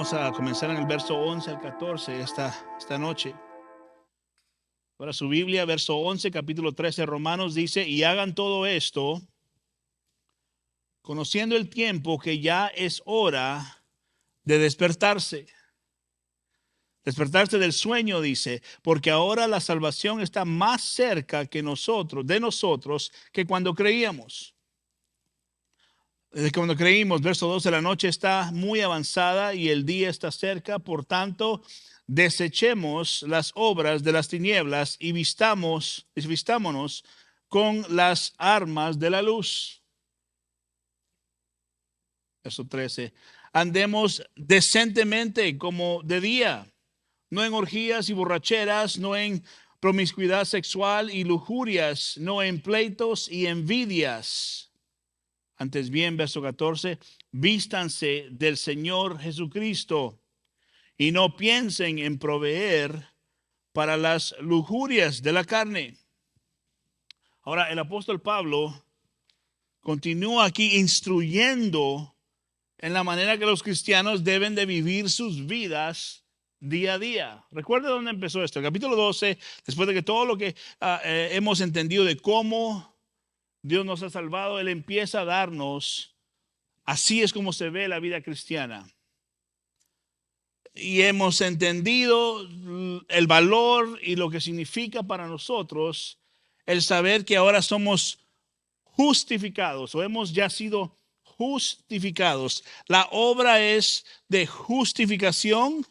Vamos a comenzar en el verso 11 al 14 esta noche. Para su Biblia, verso 11, capítulo 13, Romanos dice: y hagan todo esto, conociendo el tiempo que ya es hora de despertarse. Despertarse del sueño, dice, porque ahora la salvación está más cerca de nosotros, que cuando creíamos. Desde cuando creímos, verso 12, la noche está muy avanzada y el día está cerca. Por tanto, desechemos las obras de las tinieblas y vistámonos con las armas de la luz. Verso 13, andemos decentemente como de día, no en orgías y borracheras, no en promiscuidad sexual y lujurias, no en pleitos y envidias. Antes bien, verso 14, vístanse del Señor Jesucristo y no piensen en proveer para las lujurias de la carne. Ahora, el apóstol Pablo continúa aquí instruyendo en la manera que los cristianos deben de vivir sus vidas día a día. Recuerda dónde empezó esto. El capítulo 12, después de que todo lo que hemos entendido de cómo Dios nos ha salvado, Él empieza a darnos, así es como se ve la vida cristiana. Y hemos entendido el valor y lo que significa para nosotros el saber que ahora somos justificados o hemos ya sido justificados. La obra es de justificación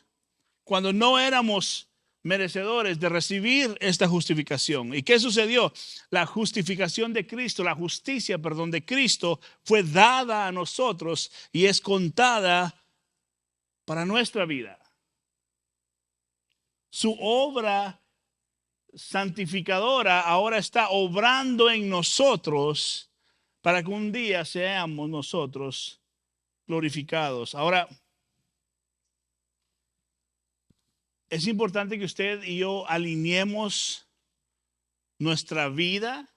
cuando no éramos merecedores de recibir esta justificación. ¿Y qué sucedió? La justificación de Cristo, la justicia, perdón, de Cristo fue dada a nosotros y es contada para nuestra vida. Su obra santificadora ahora está obrando en nosotros para que un día seamos nosotros glorificados. Ahora, es importante que usted y yo alineemos nuestra vida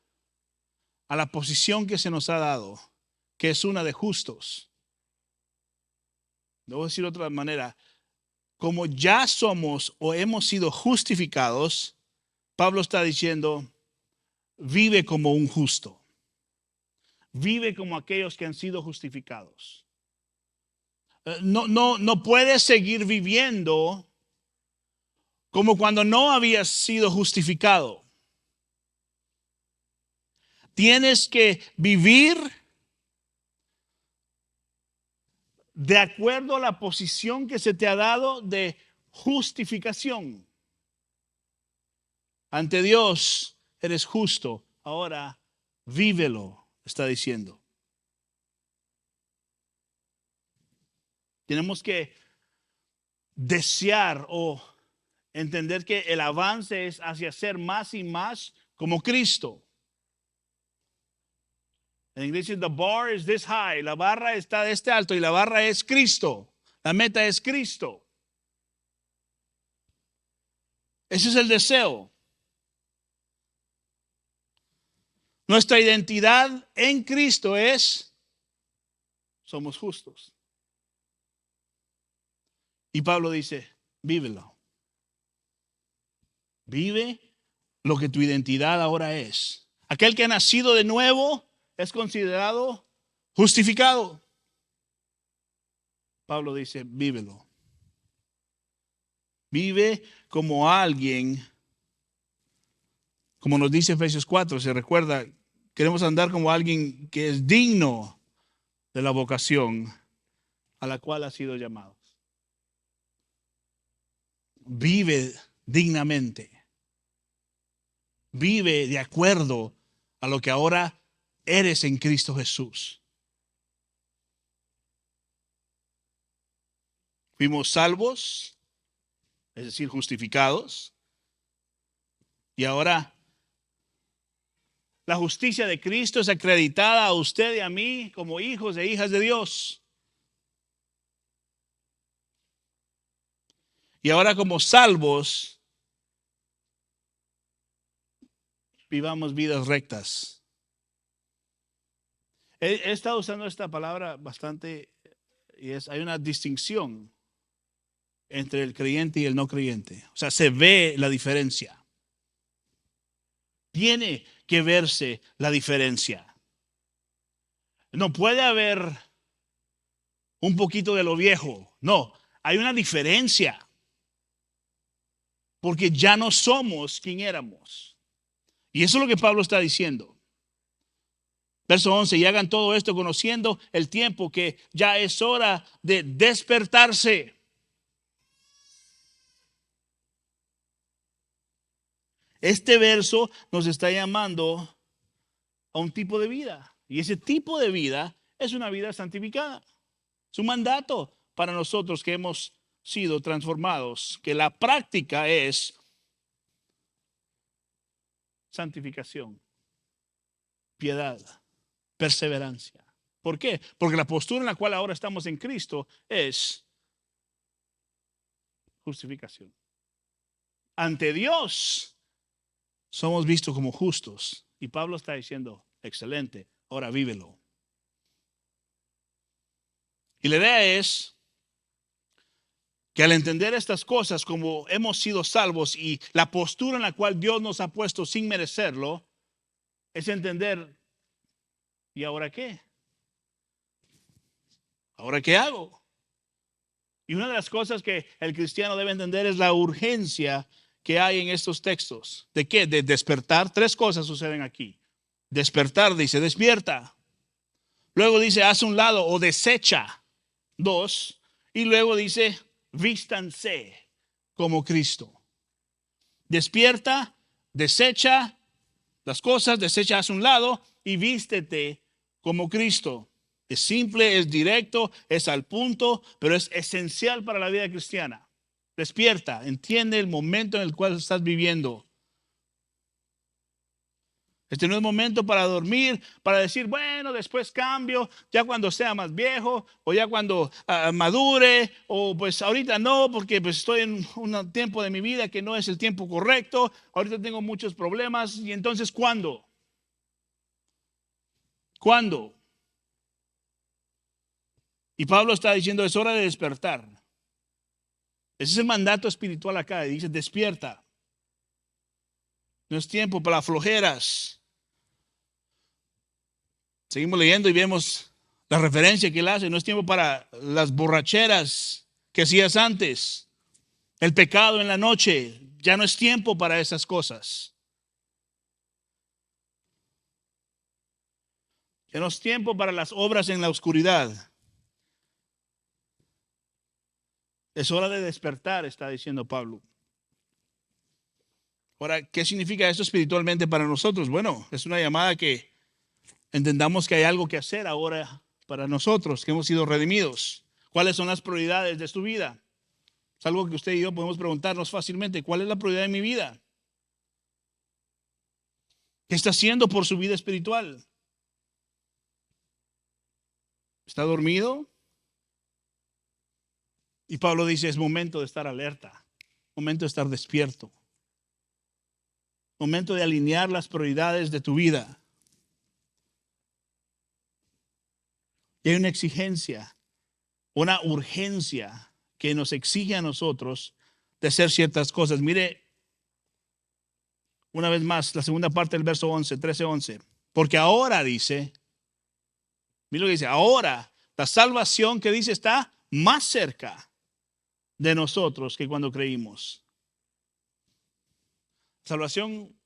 a la posición que se nos ha dado, que es una de justos. Debo decir de otra manera, como ya somos o hemos sido justificados, Pablo está diciendo, vive como un justo. Vive como aquellos que han sido justificados. No puedes seguir viviendo como cuando no habías sido justificado. Tienes que vivir de acuerdo a la posición que se te ha dado de justificación. Ante Dios eres justo. Ahora vívelo, está diciendo. Tenemos que desear o entender que el avance es hacia ser más y más como Cristo. En inglés dice, the bar is this high. La barra está de este alto y la barra es Cristo. La meta es Cristo. Ese es el deseo. Nuestra identidad en Cristo es, somos justos. Y Pablo dice, vívelo. Vive lo que tu identidad ahora es. Aquel que ha nacido de nuevo es considerado justificado. Pablo dice, vívelo. Vive como alguien, como nos dice Efesios 4, se recuerda, queremos andar como alguien que es digno de la vocación a la cual ha sido llamado. Vive dignamente. Vive de acuerdo a lo que ahora eres en Cristo Jesús. Fuimos salvos, es decir, justificados. Y ahora la justicia de Cristo es acreditada a usted y a mí como hijos e hijas de Dios. Y ahora como salvos, vivamos vidas rectas. He estado usando esta palabra bastante y hay una distinción entre el creyente y el no creyente. O sea, se ve la diferencia. Tiene que verse la diferencia. No puede haber un poquito de lo viejo. No, hay una diferencia. Porque ya no somos quien éramos. Y eso es lo que Pablo está diciendo. Verso 11, y hagan todo esto conociendo el tiempo, que ya es hora de despertarse. Este verso nos está llamando a un tipo de vida. Y ese tipo de vida es una vida santificada. Es un mandato para nosotros que hemos sido transformados, que la práctica es santificación, piedad, perseverancia. ¿Por qué? Porque la postura en la cual ahora estamos en Cristo es justificación. Ante Dios somos vistos como justos. Y Pablo está diciendo, excelente, ahora vívelo. Y la idea es que al entender estas cosas, como hemos sido salvos y la postura en la cual Dios nos ha puesto sin merecerlo, es entender, ¿y ahora qué? ¿Ahora qué hago? Y una de las cosas que el cristiano debe entender es la urgencia que hay en estos textos. ¿De qué? De despertar. Tres cosas suceden aquí. Despertar, dice, despierta. Luego dice, haz un lado o desecha. Dos. Y luego dice, vístanse como Cristo. Despierta, desecha las cosas, desecha hacia un lado y vístete como Cristo. Es simple, es directo, es al punto, pero es esencial para la vida cristiana. Despierta, entiende el momento en el cual estás viviendo. Este no es momento para dormir, para decir, bueno, después cambio, ya cuando sea más viejo, o ya cuando madure, o pues ahorita no, porque pues estoy en un tiempo de mi vida que no es el tiempo correcto, ahorita tengo muchos problemas, y entonces, ¿cuándo? ¿Cuándo? Y Pablo está diciendo, es hora de despertar. Ese es el mandato espiritual acá, dice, despierta. No es tiempo para flojeras. Seguimos leyendo y vemos la referencia que él hace. No es tiempo para las borracheras que hacías antes. El pecado en la noche. Ya no es tiempo para esas cosas. Ya no es tiempo para las obras en la oscuridad. Es hora de despertar, está diciendo Pablo. Ahora, ¿qué significa esto espiritualmente para nosotros? Bueno, es una llamada que entendamos que hay algo que hacer ahora para nosotros, que hemos sido redimidos. ¿Cuáles son las prioridades de su vida? Es algo que usted y yo podemos preguntarnos fácilmente. ¿Cuál es la prioridad de mi vida? ¿Qué está haciendo por su vida espiritual? ¿Está dormido? Y Pablo dice, es momento de estar alerta, momento de estar despierto, momento de alinear las prioridades de tu vida. Y hay una exigencia, una urgencia que nos exige a nosotros de hacer ciertas cosas. Mire, una vez más, la segunda parte del verso 11, 13-11. Porque ahora dice, mire lo que dice, ahora la salvación que dice está más cerca de nosotros que cuando creímos. Salvación.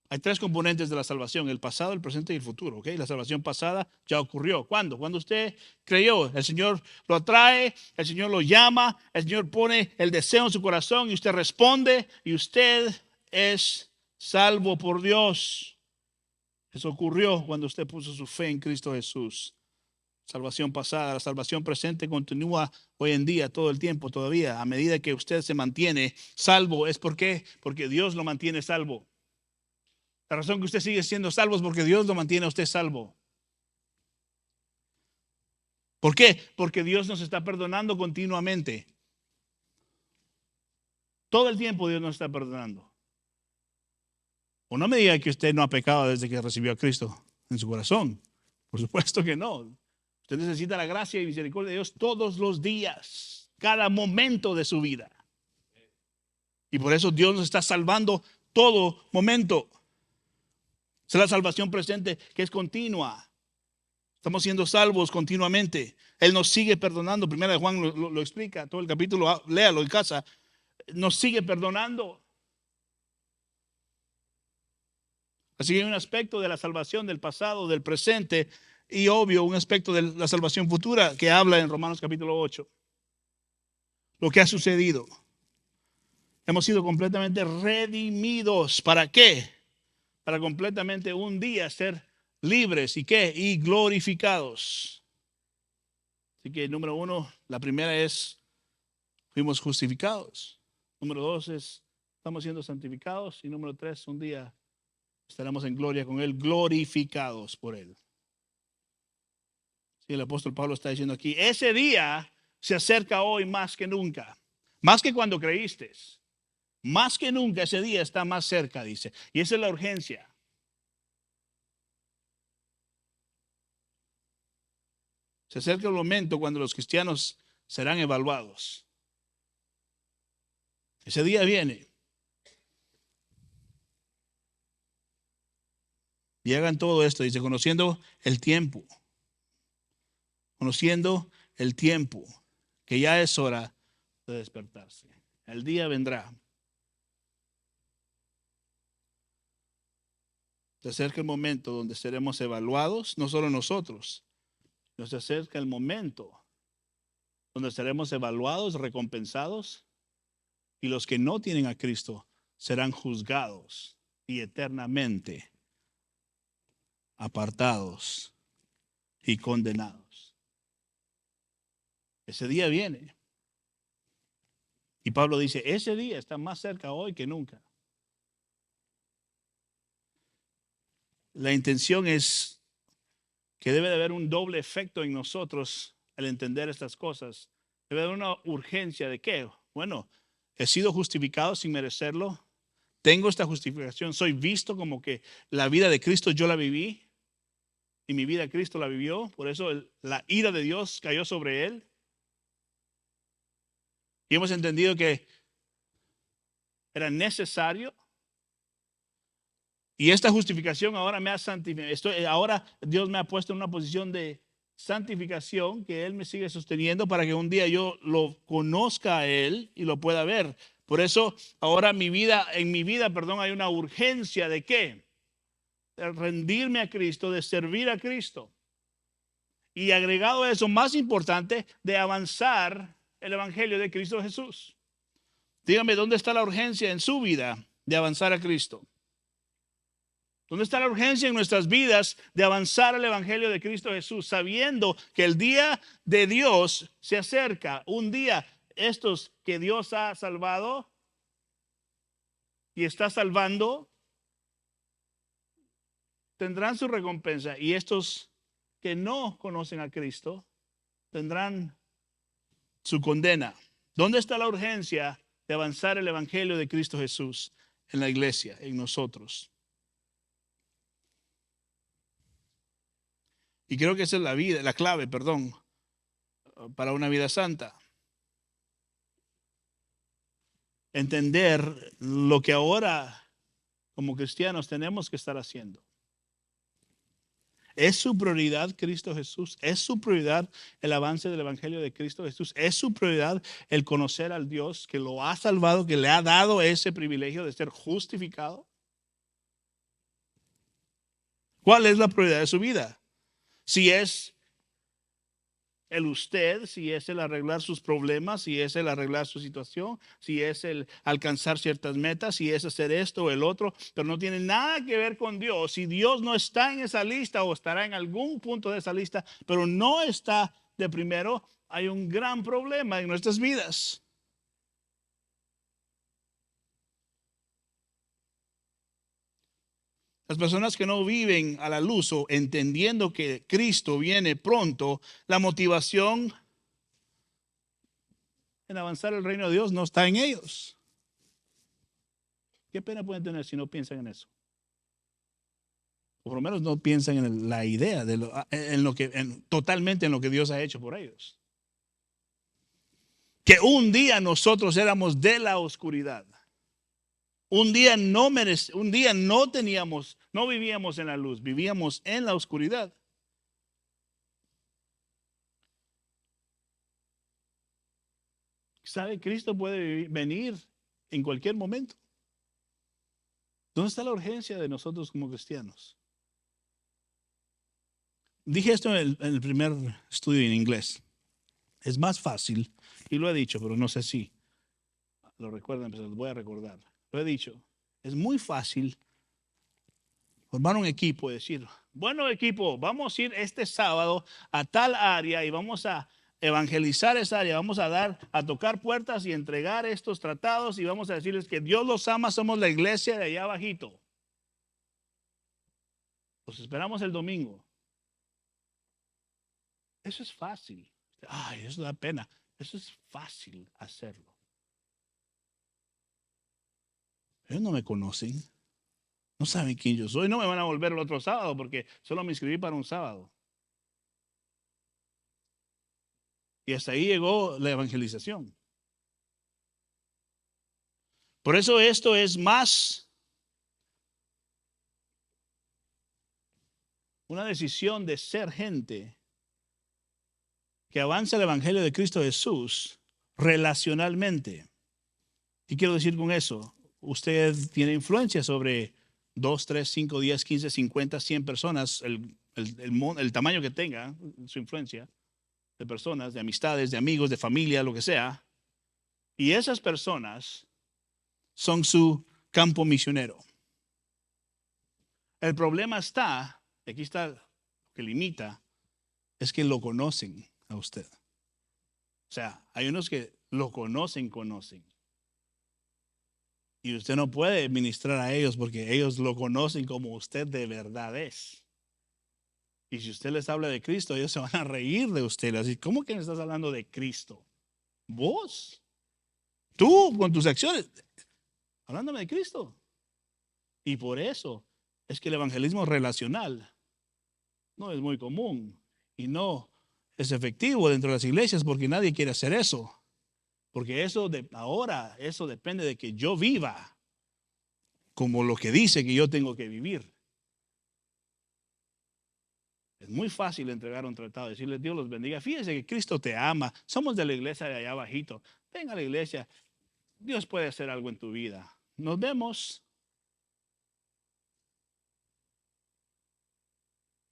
Hay tres componentes de la salvación, el pasado, el presente y el futuro. ¿Okay? La salvación pasada ya ocurrió. ¿Cuándo? Cuando usted creyó. El Señor lo atrae, el Señor lo llama, el Señor pone el deseo en su corazón y usted responde y usted es salvo por Dios. Eso ocurrió cuando usted puso su fe en Cristo Jesús. Salvación pasada, la salvación presente continúa hoy en día, todo el tiempo todavía. A medida que usted se mantiene salvo, ¿es por qué? Porque Dios lo mantiene salvo. La razón que usted sigue siendo salvo es porque Dios lo mantiene a usted salvo. ¿Por qué? Porque Dios nos está perdonando continuamente. Todo el tiempo Dios nos está perdonando. O no me diga que usted no ha pecado desde que recibió a Cristo en su corazón. Por supuesto que no. Usted necesita la gracia y misericordia de Dios todos los días. cada momento de su vida. Y por eso Dios nos está salvando todo momento. Es la salvación presente que es continua. Estamos siendo salvos continuamente. Él nos sigue perdonando. Primera de Juan lo explica, todo el capítulo, léalo en casa. Nos sigue perdonando. Así que hay un aspecto de la salvación del pasado, del presente y obvio un aspecto de la salvación futura que habla en Romanos capítulo 8. Lo que ha sucedido. Hemos sido completamente redimidos. ¿Para qué? Para completamente un día ser libres y ¿qué? Y glorificados. Así que número 1, la primera es fuimos justificados. Número 2 es estamos siendo santificados. Y número 3, un día estaremos en gloria con Él, glorificados por Él. Sí, el apóstol Pablo está diciendo aquí, ese día se acerca hoy más que nunca. Más que cuando creíste. Más que nunca ese día está más cerca, dice. Y esa es la urgencia. Se acerca el momento cuando los cristianos serán evaluados. Ese día viene. Y hagan todo esto, dice, conociendo el tiempo. Conociendo el tiempo, que ya es hora de despertarse. El día vendrá. Se acerca el momento donde seremos evaluados, no solo nosotros. Se acerca el momento donde seremos evaluados, recompensados, y los que no tienen a Cristo serán juzgados y eternamente apartados y condenados. Ese día viene. Y Pablo dice, ese día está más cerca hoy que nunca. La intención es que debe de haber un doble efecto en nosotros al entender estas cosas. Debe haber una urgencia de qué. Bueno, he sido justificado sin merecerlo. Tengo esta justificación. Soy visto como que la vida de Cristo yo la viví. Y mi vida Cristo la vivió. Por eso la ira de Dios cayó sobre Él. Y hemos entendido que era necesario. Y esta justificación ahora me ha santificado. Ahora Dios me ha puesto en una posición de santificación que Él me sigue sosteniendo para que un día yo lo conozca a Él y lo pueda ver. Por eso ahora en mi vida, hay una urgencia de ¿qué? De rendirme a Cristo, de servir a Cristo. Y agregado a eso, más importante, de avanzar el Evangelio de Cristo Jesús. Dígame, ¿dónde está la urgencia en su vida de avanzar a Cristo? ¿Dónde está la urgencia en nuestras vidas de avanzar al Evangelio de Cristo Jesús, sabiendo que el día de Dios se acerca? Un día estos que Dios ha salvado y está salvando tendrán su recompensa, y estos que no conocen a Cristo tendrán su condena. ¿Dónde está la urgencia de avanzar el Evangelio de Cristo Jesús en la iglesia, en nosotros? Y creo que esa es la clave, para una vida santa. Entender lo que ahora como cristianos tenemos que estar haciendo. ¿Es su prioridad Cristo Jesús? ¿Es su prioridad el avance del Evangelio de Cristo Jesús? ¿Es su prioridad el conocer al Dios que lo ha salvado, que le ha dado ese privilegio de ser justificado? ¿Cuál es la prioridad de su vida? Si es si es el arreglar sus problemas, si es el arreglar su situación, si es el alcanzar ciertas metas, si es hacer esto o el otro, pero no tiene nada que ver con Dios. Si Dios no está en esa lista o estará en algún punto de esa lista, pero no está de primero, hay un gran problema en nuestras vidas. Las personas que no viven a la luz o entendiendo que Cristo viene pronto, la motivación en avanzar el reino de Dios no está en ellos. ¿Qué pena pueden tener si no piensan en eso? O por lo menos no piensan en la idea de totalmente en lo que Dios ha hecho por ellos. que un día nosotros éramos de la oscuridad. Un día no teníamos, no vivíamos en la luz, vivíamos en la oscuridad. ¿Sabe? Cristo puede venir en cualquier momento. ¿Dónde está la urgencia de nosotros como cristianos? Dije esto en el primer estudio en inglés. Es más fácil, y lo he dicho, pero no sé si lo recuerdan, pero lo voy a recordar. Lo he dicho. Es muy fácil formar un equipo y decir, bueno equipo, vamos a ir este sábado a tal área y vamos a evangelizar esa área, vamos a tocar puertas y entregar estos tratados y vamos a decirles que Dios los ama, somos la iglesia de allá abajito. Los esperamos el domingo. Eso es fácil. Ay, eso da pena. Eso es fácil hacerlo. Ellos no me conocen. No saben quién yo soy. No me van a volver el otro sábado porque solo me inscribí para un sábado. Y hasta ahí llegó la evangelización. Por eso esto es más una decisión de ser gente que avanza el evangelio de Cristo Jesús relacionalmente. ¿Qué quiero decir con eso? Usted tiene influencia sobre 2, 3, 5, 10, 15, 50, 100 personas, el tamaño que tenga su influencia de personas, de amistades, de amigos, de familia, lo que sea. Y esas personas son su campo misionero. El problema está, aquí está lo que limita, es que lo conocen a usted. O sea, hay unos que lo conocen. Y usted no puede ministrar a ellos porque ellos lo conocen como usted de verdad es. Y si usted les habla de Cristo, ellos se van a reír de usted. Así, ¿cómo que me estás hablando de Cristo? ¿Vos? ¿Tú con tus acciones? Hablándome de Cristo. Y por eso es que el evangelismo relacional no es muy común y no es efectivo dentro de las iglesias porque nadie quiere hacer eso. Porque eso depende de que yo viva como lo que dice que yo tengo que vivir. Es muy fácil entregar un tratado, decirle Dios los bendiga. Fíjese que Cristo te ama. Somos de la iglesia de allá abajito. Venga a la iglesia. Dios puede hacer algo en tu vida. Nos vemos.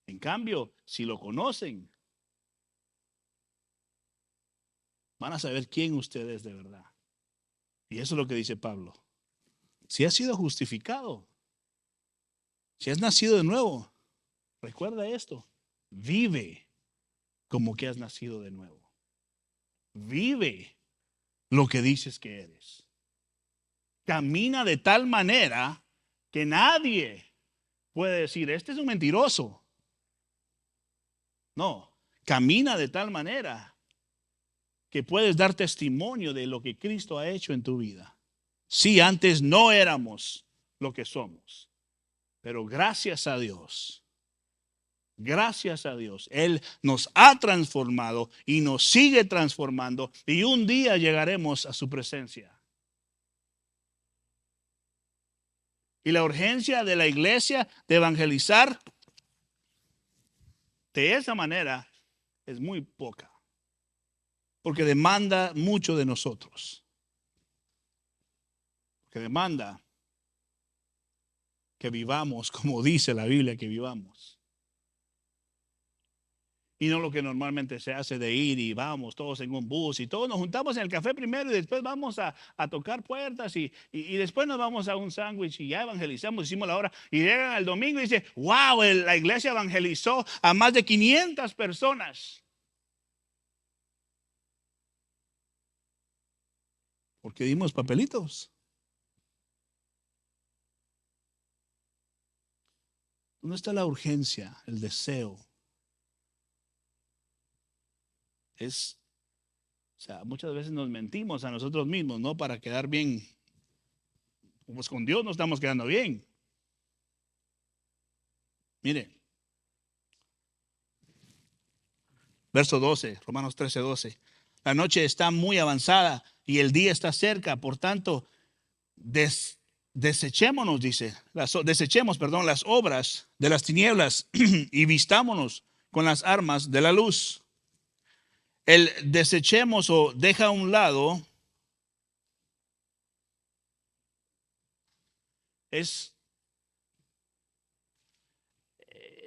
En cambio, si lo conocen, van a saber quién usted es de verdad. Y eso es lo que dice Pablo. Si has sido justificado, si has nacido de nuevo, recuerda esto. Vive como que has nacido de nuevo. Vive lo que dices que eres. Camina de tal manera que nadie puede decir, este es un mentiroso. No, camina de tal manera que puedes dar testimonio de lo que Cristo ha hecho en tu vida. Sí, antes no éramos lo que somos, pero gracias a Dios, Él nos ha transformado y nos sigue transformando y un día llegaremos a su presencia. Y la urgencia de la iglesia de evangelizar de esa manera es muy poca, porque demanda mucho de nosotros. Que demanda que vivamos como dice la Biblia que vivamos. Y no lo que normalmente se hace de ir y vamos todos en un bus y todos nos juntamos en el café primero y después vamos a tocar puertas y después nos vamos a un sándwich y ya evangelizamos, hicimos la hora y llegan al domingo y dicen, wow, la iglesia evangelizó a más de 500 personas. Porque dimos papelitos. ¿Dónde está la urgencia, el deseo? O sea, muchas veces nos mentimos a nosotros mismos, ¿no? Para quedar bien. Pues con Dios no estamos quedando bien. Mire, verso 12, Romanos 13, 12. La noche está muy avanzada y el día está cerca. Por tanto, desechémonos, dice, desechemos, perdón, las obras de las tinieblas y vistámonos con las armas de la luz. El desechemos o deja a un lado es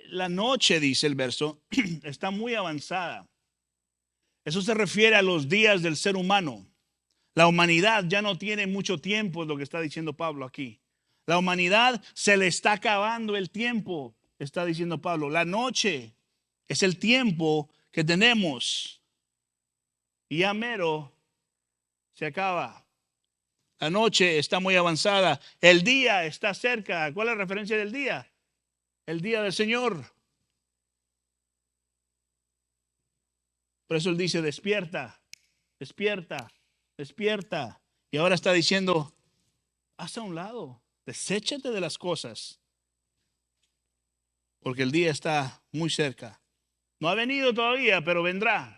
la noche, dice el verso, está muy avanzada. Eso se refiere a los días del ser humano. La humanidad ya no tiene mucho tiempo, es lo que está diciendo Pablo aquí. La humanidad se le está acabando el tiempo, está diciendo Pablo. La noche es el tiempo que tenemos. Y ya mero se acaba. La noche está muy avanzada. El día está cerca. ¿Cuál es la referencia del día? El día del Señor. Por eso él dice, despierta, despierta, despierta. Y ahora está diciendo, haz a un lado, deséchate de las cosas, porque el día está muy cerca. No ha venido todavía, pero vendrá.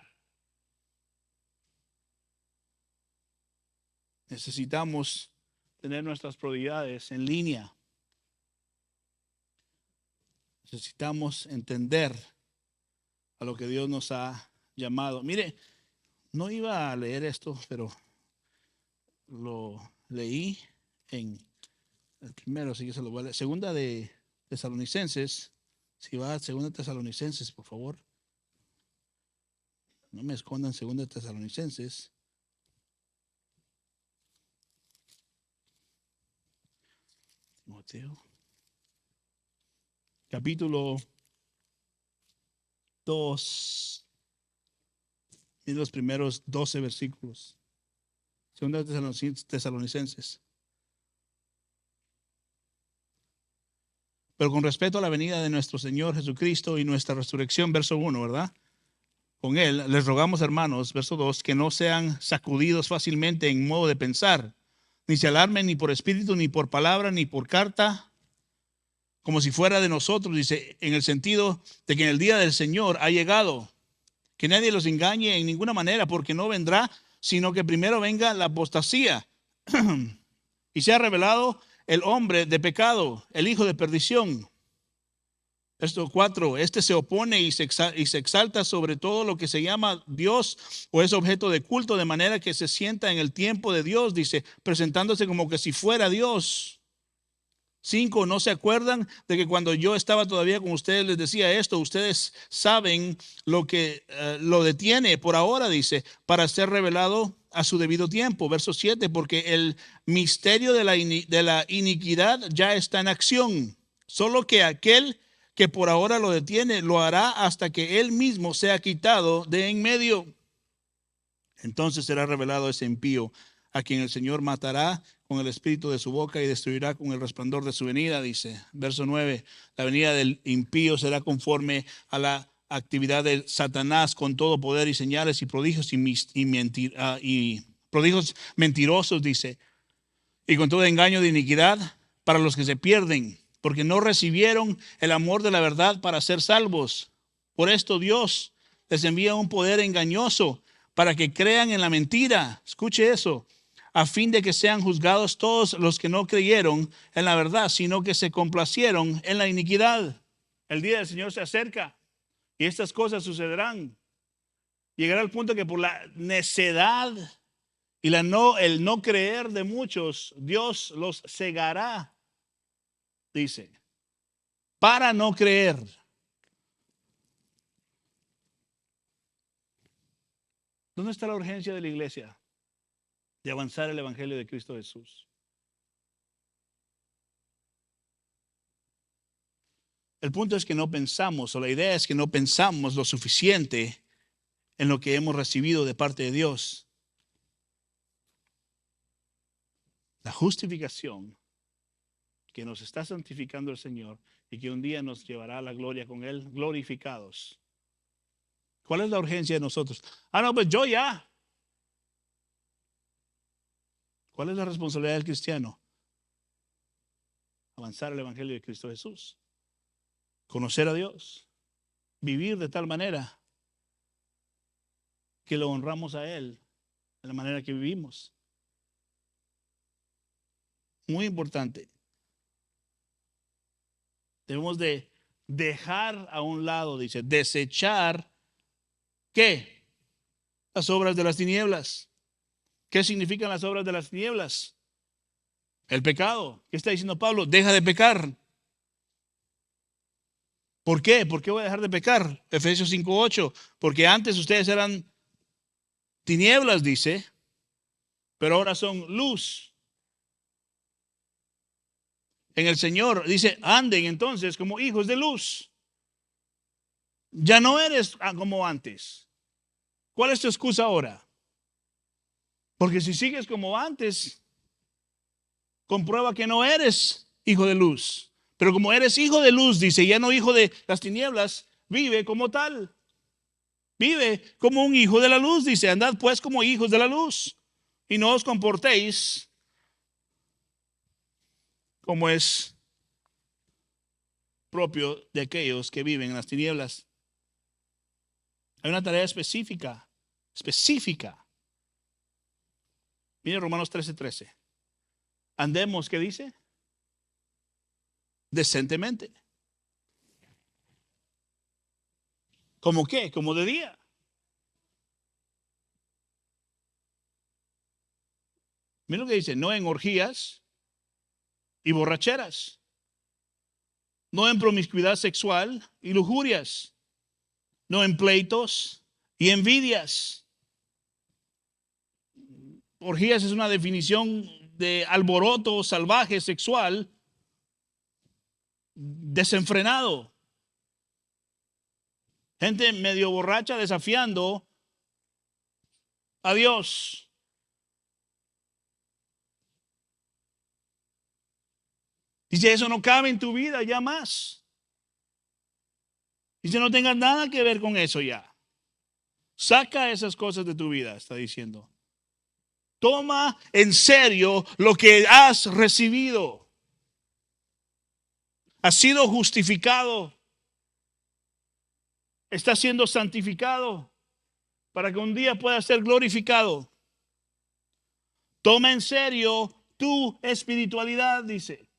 Necesitamos tener nuestras prioridades en línea. Necesitamos entender a lo que Dios nos ha llamado. Mire, no iba a leer esto, pero lo leí en el primero, así que se lo voy a leer. Segunda de Tesalonicenses. Si va a segunda de Tesalonicenses, por favor. No me escondan segunda de Tesalonicenses. Timoteo. Capítulo 2. Y los primeros 12 versículos. Segunda de Tesalonicenses. Pero con respecto a la venida de nuestro Señor Jesucristo y nuestra resurrección, verso 1, ¿verdad? Con él les rogamos, hermanos, verso 2, que no sean sacudidos fácilmente en modo de pensar, ni se alarmen ni por espíritu, ni por palabra, ni por carta, como si fuera de nosotros, dice, en el sentido de que en el día del Señor ha llegado. Que nadie los engañe en ninguna manera, porque no vendrá, sino que primero venga la apostasía y sea revelado el hombre de pecado, el hijo de perdición. Verso 4, este se opone y se exalta sobre todo lo que se llama Dios o es objeto de culto, de manera que se sienta en el tiempo de Dios, dice, presentándose como que si fuera Dios. 5, ¿no se acuerdan de que cuando yo estaba todavía con ustedes les decía esto? Ustedes saben lo que lo detiene por ahora, dice, para ser revelado a su debido tiempo. Verso 7, porque el misterio de la iniquidad ya está en acción. Solo que aquel que por ahora lo detiene lo hará hasta que él mismo sea quitado de en medio. Entonces será revelado ese impío, a quien el Señor matará con el espíritu de su boca y destruirá con el resplandor de su venida, dice. Verso 9, la venida del impío será conforme a la actividad de Satanás con todo poder y señales y prodigios y prodigios mentirosos, dice, y con todo engaño de iniquidad para los que se pierden, porque no recibieron el amor de la verdad para ser salvos. Por esto Dios les envía un poder engañoso para que crean en la mentira. Escuche eso. A fin de que sean juzgados todos los que no creyeron en la verdad, sino que se complacieron en la iniquidad. El día del Señor se acerca y estas cosas sucederán. Llegará el punto que por la necedad y el no creer de muchos, Dios los cegará, dice, para no creer. ¿Dónde está la urgencia de la iglesia de avanzar el evangelio de Cristo Jesús? El punto es que no pensamos, o la idea es que no pensamos lo suficiente en lo que hemos recibido de parte de Dios. La justificación que nos está santificando el Señor y que un día nos llevará a la gloria con Él, glorificados. ¿Cuál es la urgencia de nosotros? No, pues yo ya. ¿Cuál es la responsabilidad del cristiano? Avanzar el evangelio de Cristo Jesús. Conocer a Dios. Vivir de tal manera que lo honramos a Él de la manera que vivimos. Muy importante. Debemos de dejar a un lado, dice, desechar, ¿qué? Las obras de las tinieblas. ¿Qué significan las obras de las tinieblas? El pecado. ¿Qué está diciendo Pablo? Deja de pecar. ¿Por qué? ¿Por qué voy a dejar de pecar? Efesios 5:8. Porque antes ustedes eran tinieblas, dice, pero ahora son luz en el Señor. Dice, anden entonces como hijos de luz. Ya no eres como antes. ¿Cuál es tu excusa ahora? Porque si sigues como antes, comprueba que no eres hijo de luz. Pero como eres hijo de luz, dice, ya no hijo de las tinieblas, vive como tal. Vive como un hijo de la luz, dice, andad pues como hijos de la luz. Y no os comportéis como es propio de aquellos que viven en las tinieblas. Hay una tarea específica. Mire Romanos 13:13. Andemos, ¿qué dice? Decentemente. ¿Cómo qué? Como de día. Mira lo que dice, no en orgías y borracheras, no en promiscuidad sexual y lujurias, no en pleitos y envidias. Orgías es una definición de alboroto salvaje sexual desenfrenado. Gente medio borracha desafiando a Dios. Dice, eso no cabe en tu vida ya más. Dice, no tengas nada que ver con eso ya. Saca esas cosas de tu vida, está diciendo. Toma en serio lo que has recibido. Has sido justificado. Estás siendo santificado para que un día pueda ser glorificado. Toma en serio tu espiritualidad, dice.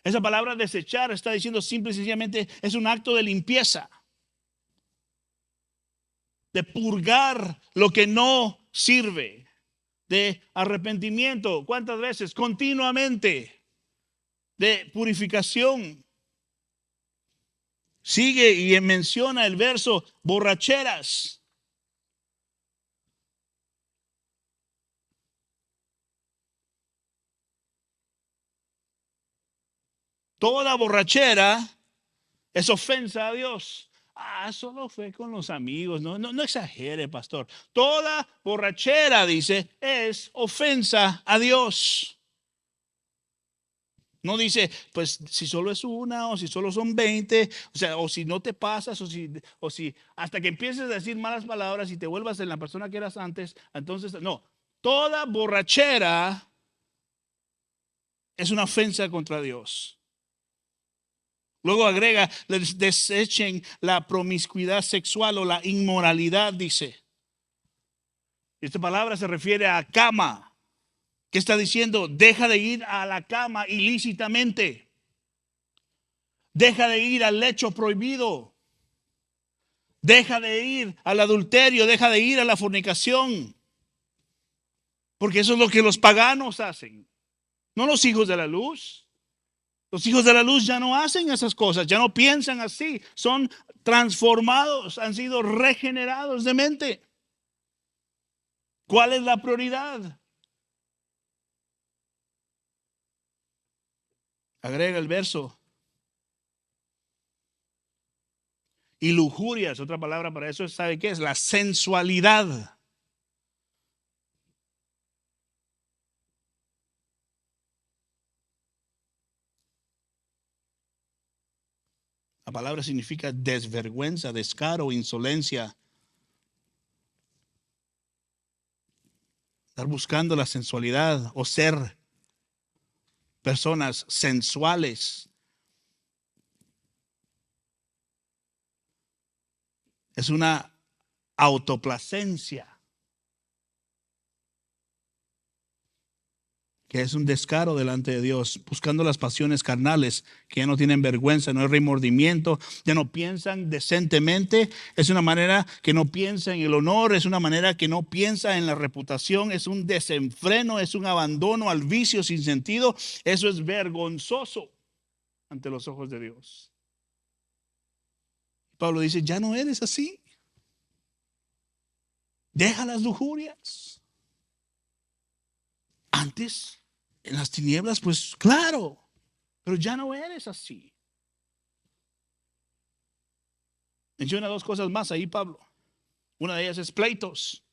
Esa palabra desechar está diciendo simple y sencillamente es un acto de limpieza. De purgar lo que no sirve. De arrepentimiento. ¿Cuántas veces? Continuamente. De purificación. Sigue y menciona el verso borracheras. Toda borrachera es ofensa a Dios. Solo fue con los amigos. No exagere, pastor. Toda borrachera, dice, es ofensa a Dios. No dice, pues si solo es una o si solo son 20, o sea, o si no te pasas, o si hasta que empieces a decir malas palabras y te vuelvas en la persona que eras antes, entonces no. Toda borrachera es una ofensa contra Dios. Luego agrega, desechen la promiscuidad sexual o la inmoralidad, dice. Esta palabra se refiere a cama. ¿Qué está diciendo? Deja de ir a la cama ilícitamente. Deja de ir al lecho prohibido. Deja de ir al adulterio. Deja de ir a la fornicación. Porque eso es lo que los paganos hacen. No los hijos de la luz. Los hijos de la luz ya no hacen esas cosas. Ya no piensan así. Son transformados. Han sido regenerados de mente. ¿Cuál es la prioridad? Agrega el verso. Y lujurias, otra palabra para eso, ¿sabe qué es? La sensualidad. La palabra significa desvergüenza, descaro, insolencia. Estar buscando la sensualidad o ser personas sensuales. Es una autoplacencia, que es un descaro delante de Dios, buscando las pasiones carnales, que ya no tienen vergüenza, no hay remordimiento, ya no piensan decentemente. Es una manera que no piensa en el honor, es una manera que no piensa en la reputación, es un desenfreno, es un abandono al vicio sin sentido. Eso es vergonzoso ante los ojos de Dios. Pablo dice, ya no eres así. Deja las lujurias. Antes, en las tinieblas, pues claro, pero ya no eres así. Menciona dos cosas más ahí, Pablo. Una de ellas es pleitos,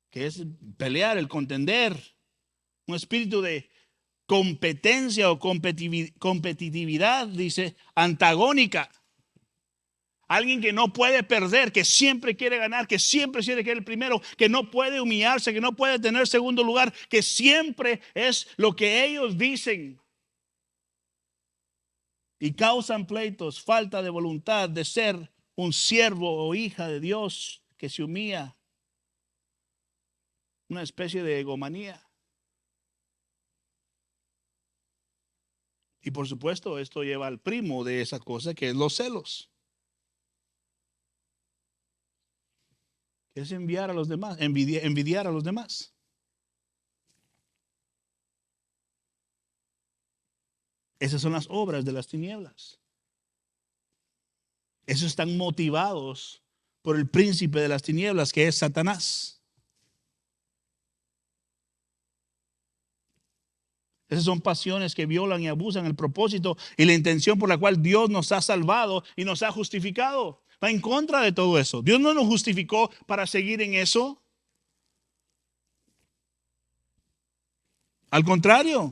que es pelear, el contender, un espíritu de competencia o competitividad, dice, antagónica. Alguien que no puede perder, que siempre quiere ganar, que siempre quiere ser el primero, que no puede humillarse, que no puede tener segundo lugar, que siempre es lo que ellos dicen. Y causan pleitos, falta de voluntad de ser un siervo o hija de Dios que se humilla. Una especie de egomanía. Y por supuesto, esto lleva al primo de esa cosa, que es los celos. Que es enviar a los demás, envidiar a los demás. Esas son las obras de las tinieblas. Esos están motivados por el príncipe de las tinieblas, que es Satanás. Esas son pasiones que violan y abusan el propósito y la intención por la cual Dios nos ha salvado y nos ha justificado. Va en contra de todo eso. Dios no nos justificó para seguir en eso. Al contrario.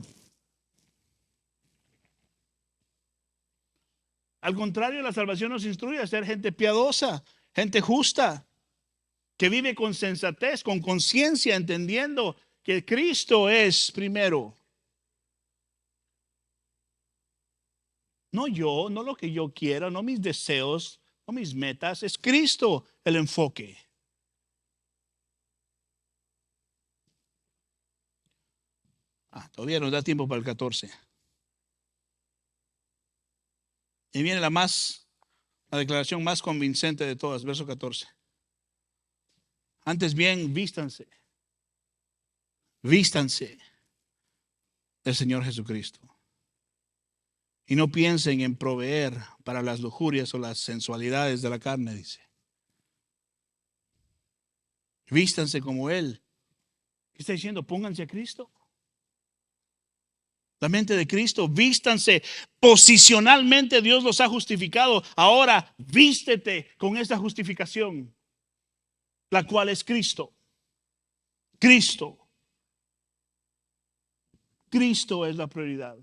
Al contrario, la salvación nos instruye a ser gente piadosa, gente justa, que vive con sensatez, con conciencia, entendiendo que Cristo es primero. No yo, no lo que yo quiera, no mis deseos, no mis metas, es Cristo el enfoque. Todavía nos da tiempo para el 14. Y viene la declaración más convincente de todas, verso 14. Antes bien, vístanse del Señor Jesucristo. Y no piensen en proveer para las lujurias o las sensualidades de la carne, dice. Vístanse como Él. ¿Qué está diciendo? Pónganse a Cristo. La mente de Cristo, vístanse. Posicionalmente Dios los ha justificado. Ahora vístete con esta justificación, la cual es Cristo. Cristo es la prioridad.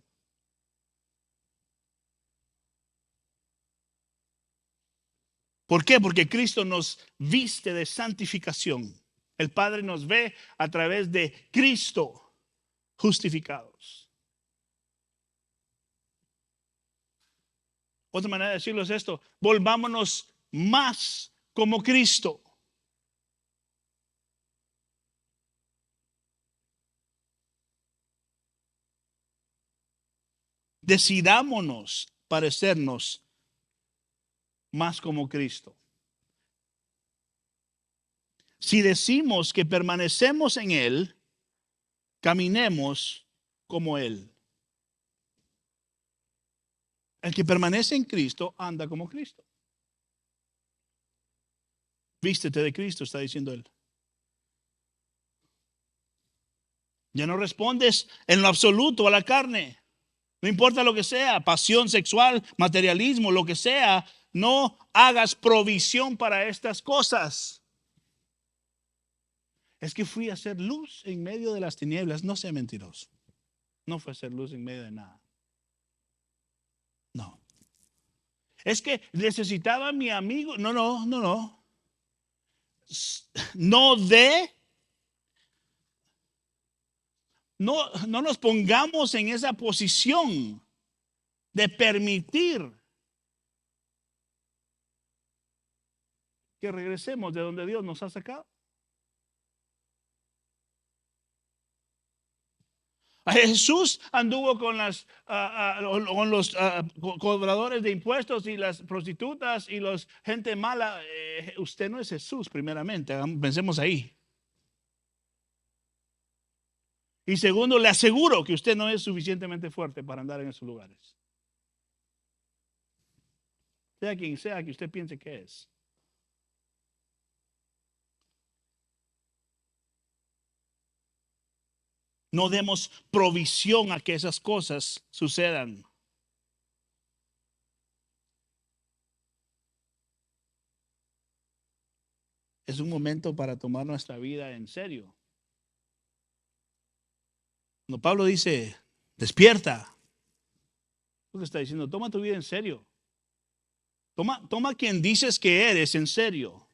¿Por qué? Porque Cristo nos viste de santificación. El Padre nos ve a través de Cristo justificados. Otra manera de decirlo es esto: volvámonos más como Cristo. Decidámonos parecernos más como Cristo. Si decimos que permanecemos en Él, caminemos como Él. El que permanece en Cristo anda como Cristo. Vístete de Cristo, está diciendo Él. Ya no respondes en lo absoluto a la carne. No importa lo que sea, pasión sexual, materialismo, lo que sea, no hagas provisión para estas cosas. Es que fui a hacer luz en medio de las tinieblas. No sea mentiroso. No fue a hacer luz en medio de nada. No. Es que necesitaba a mi amigo. No. No nos pongamos en esa posición de permitir que regresemos de donde Dios nos ha sacado. Jesús anduvo con los cobradores de impuestos y las prostitutas y los gente mala. Usted no es Jesús, primeramente. Pensemos ahí. Y segundo, le aseguro que usted no es suficientemente fuerte para andar en esos lugares. Sea quien sea que usted piense que es. No demos provisión a que esas cosas sucedan. Es un momento para tomar nuestra vida en serio. Cuando Pablo dice, despierta, lo que está diciendo, toma tu vida en serio. Toma quien dices que eres en serio.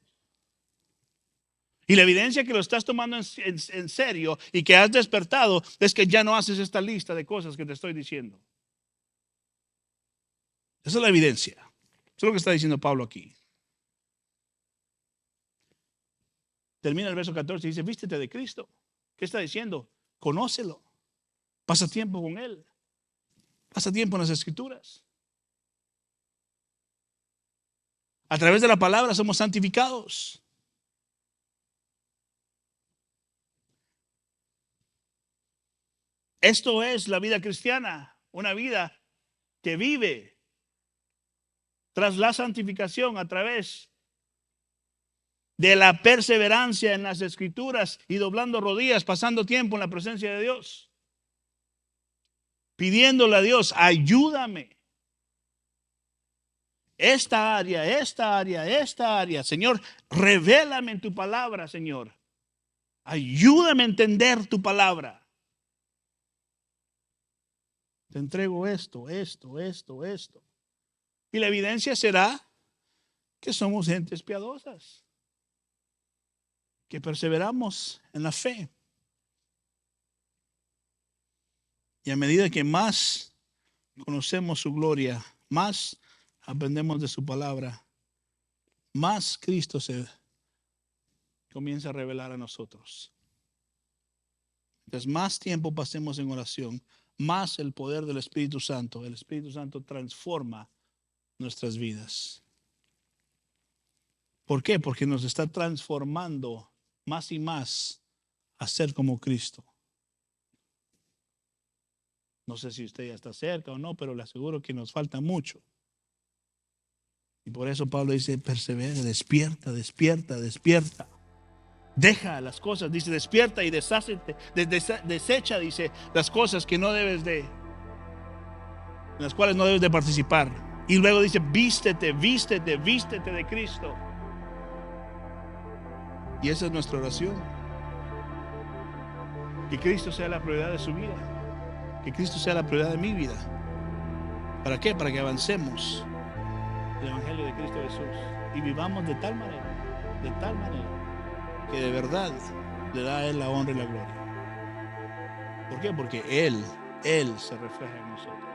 Y la evidencia que lo estás tomando en serio y que has despertado es que ya no haces esta lista de cosas que te estoy diciendo. Esa es la evidencia. Eso es lo que está diciendo Pablo aquí. Termina el verso 14 y dice, vístete de Cristo. ¿Qué está diciendo? Conócelo. Pasa tiempo con Él. Pasa tiempo en las Escrituras. A través de la palabra somos santificados. Esto es la vida cristiana, una vida que vive tras la santificación a través de la perseverancia en las Escrituras y doblando rodillas, pasando tiempo en la presencia de Dios, pidiéndole a Dios, ayúdame. Esta área, Señor, revélame en tu palabra, Señor. Ayúdame a entender tu palabra. Te entrego esto. Y la evidencia será que somos gentes piadosas, que perseveramos en la fe. Y a medida que más conocemos su gloria, más aprendemos de su palabra, más Cristo se comienza a revelar a nosotros. Entonces, más tiempo pasemos en oración, más el poder del Espíritu Santo. El Espíritu Santo transforma nuestras vidas. ¿Por qué? Porque nos está transformando más y más a ser como Cristo. No sé si usted ya está cerca o no, pero le aseguro que nos falta mucho. Y por eso Pablo dice, persevera, despierta. Deja las cosas, dice, despierta y deshácete, desecha, dice, las cosas que no debes en las cuales no debes de participar. Y luego dice, vístete de Cristo. Y esa es nuestra oración. Que Cristo sea la prioridad de su vida. Que Cristo sea la prioridad de mi vida. ¿Para qué? Para que avancemos el Evangelio de Cristo Jesús y vivamos de tal manera que de verdad le da a Él la honra y la gloria. ¿Por qué? Porque Él se refleja en nosotros.